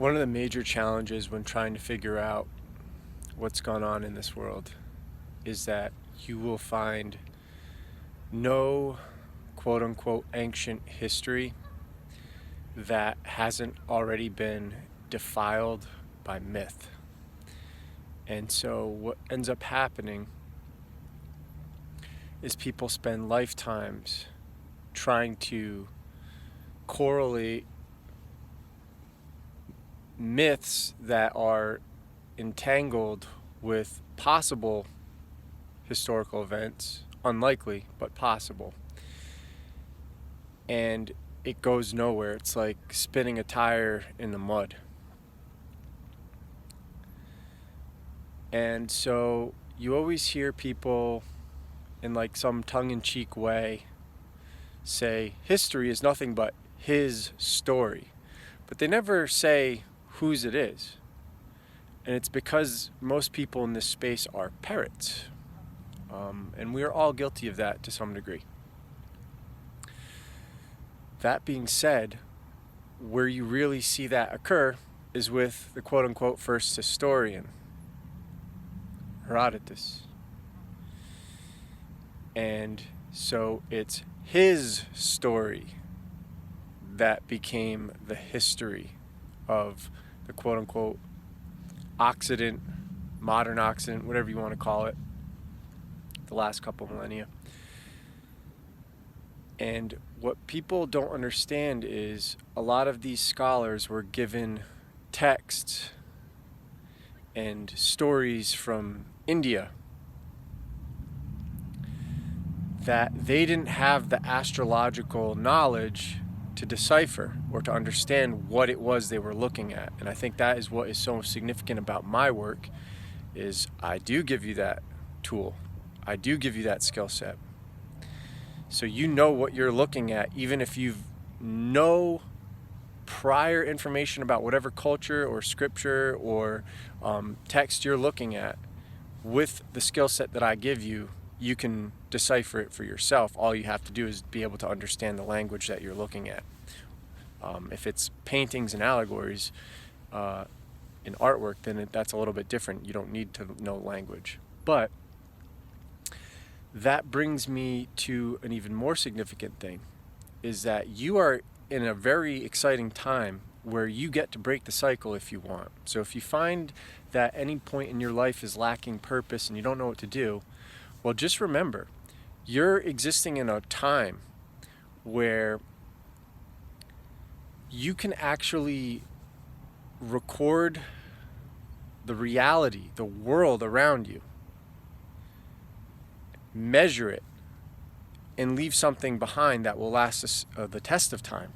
One of the major challenges when trying to figure out what's gone on in this world is that you will find no quote unquote ancient history that hasn't already been defiled by myth. And so what ends up happening is people spend lifetimes trying to correlate myths that are entangled with possible historical events, unlikely but possible, and it goes nowhere. It's like spinning a tire in the mud. And so you always hear people in like some tongue-in-cheek way say history is nothing but his story, but they never say whose it is. And it's because most people in this space are parrots, and we are all guilty of that to some degree. That being said, where you really see that occur is with the quote-unquote first historian, Herodotus. And so it's his story that became the history of the quote-unquote Occident, modern Occident, whatever you want to call it, the last couple millennia. And what people don't understand is a lot of these scholars were given texts and stories from India that they didn't have the astrological knowledge to decipher or to understand what it was they were looking at. And I think that is what is so significant about my work, is I do give you that tool. I do give you that skill set. So you know what you're looking at, even if you've no prior information about whatever culture or scripture or text you're looking at. With the skill set that I give you, you can decipher it for yourself. All you have to do is be able to understand the language that you're looking at. If it's paintings and allegories in artwork, then that's a little bit different. You don't need to know language. But that brings me to an even more significant thing, is that you are in a very exciting time where you get to break the cycle if you want. So if you find that any point in your life is lacking purpose and you don't know what to do, well, just remember, you're existing in a time where you can actually record the reality, the world around you, measure it, and leave something behind that will last the test of time.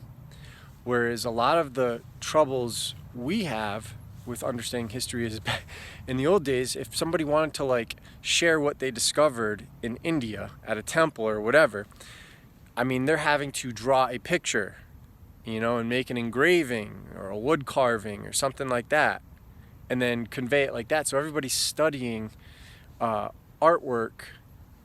Whereas a lot of the troubles we have with understanding history is in the old days, if somebody wanted to like share what they discovered in India at a temple or whatever, I mean, they're having to draw a picture, and make an engraving or a wood carving or something like that, and then convey it like that. So everybody's studying artwork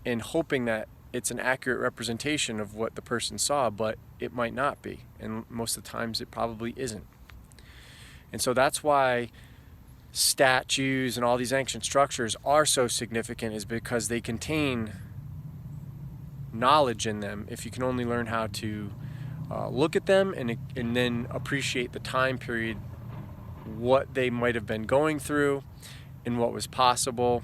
and hoping that it's an accurate representation of what the person saw, but it might not be. And most of the times it probably isn't. And so that's why statues and all these ancient structures are so significant, is because they contain knowledge in them if you can only learn how to look at them and then appreciate the time period, what they might have been going through and what was possible,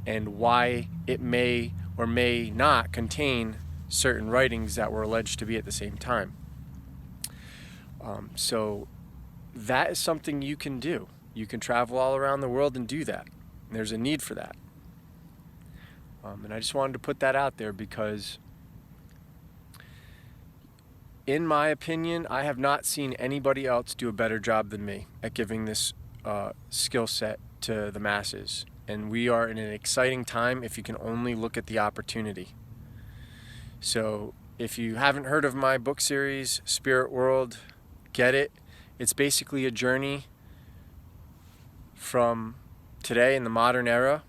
and why it may or may not contain certain writings that were alleged to be at the same time. So that is something you can do. You can travel all around the world and do that. There's a need for that. And I just wanted to put that out there because, in my opinion, I have not seen anybody else do a better job than me at giving this skill set to the masses. And we are in an exciting time if you can only look at the opportunity. So if you haven't heard of my book series, Spirit World, get it. It's basically a journey from today in the modern era,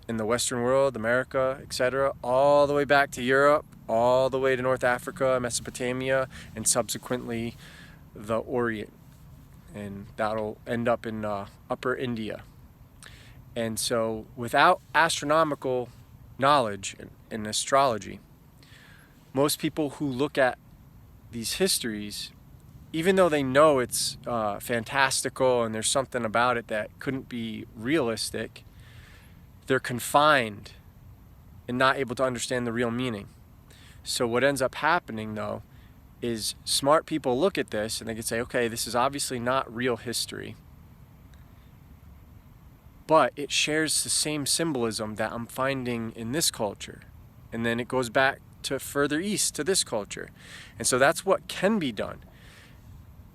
in the Western world, America, etc., all the way back to Europe, all the way to North Africa, Mesopotamia, and subsequently the Orient. and that'll end up in Upper India. And so without astronomical knowledge in astrology, most people who look at these histories, even though they know it's fantastical and there's something about it that couldn't be realistic, they're confined and not able to understand the real meaning. So what ends up happening, though, is smart people look at this and they can say, okay, this is obviously not real history, but it shares the same symbolism that I'm finding in this culture. And then it goes back to further east to this culture. And so that's what can be done.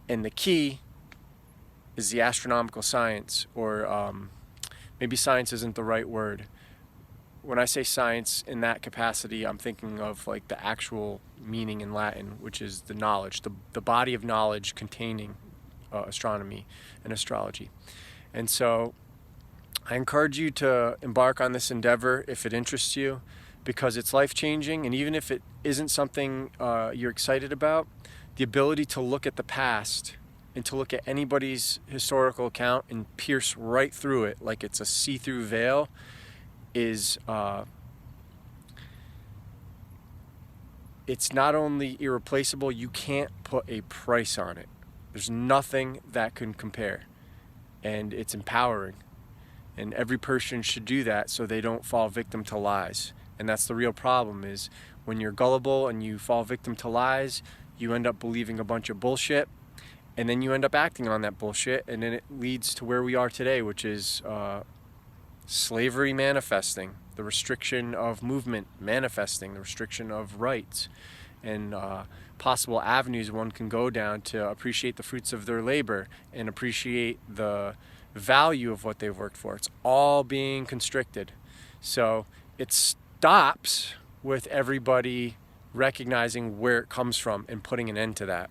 And the key is the astronomical science, or maybe science isn't the right word. When I say science in that capacity, I'm thinking of like the actual meaning in Latin, which is the knowledge, the body of knowledge containing astronomy and astrology. And so I encourage you to embark on this endeavor if it interests you, because it's life-changing. And even if it isn't something you're excited about, the ability to look at the past and to look at anybody's historical account and pierce right through it like it's a see-through veil is it's not only irreplaceable, you can't put a price on it. There's nothing that can compare, and it's empowering. And every person should do that so they don't fall victim to lies. And that's the real problem, is when you're gullible and you fall victim to lies, you end up believing a bunch of bullshit, and then you end up acting on that bullshit, and then it leads to where we are today, which is slavery manifesting, the restriction of movement manifesting, the restriction of rights, and possible avenues one can go down to appreciate the fruits of their labor and appreciate the value of what they've worked for. It's all being constricted. So it stops with everybody recognizing where it comes from and putting an end to that.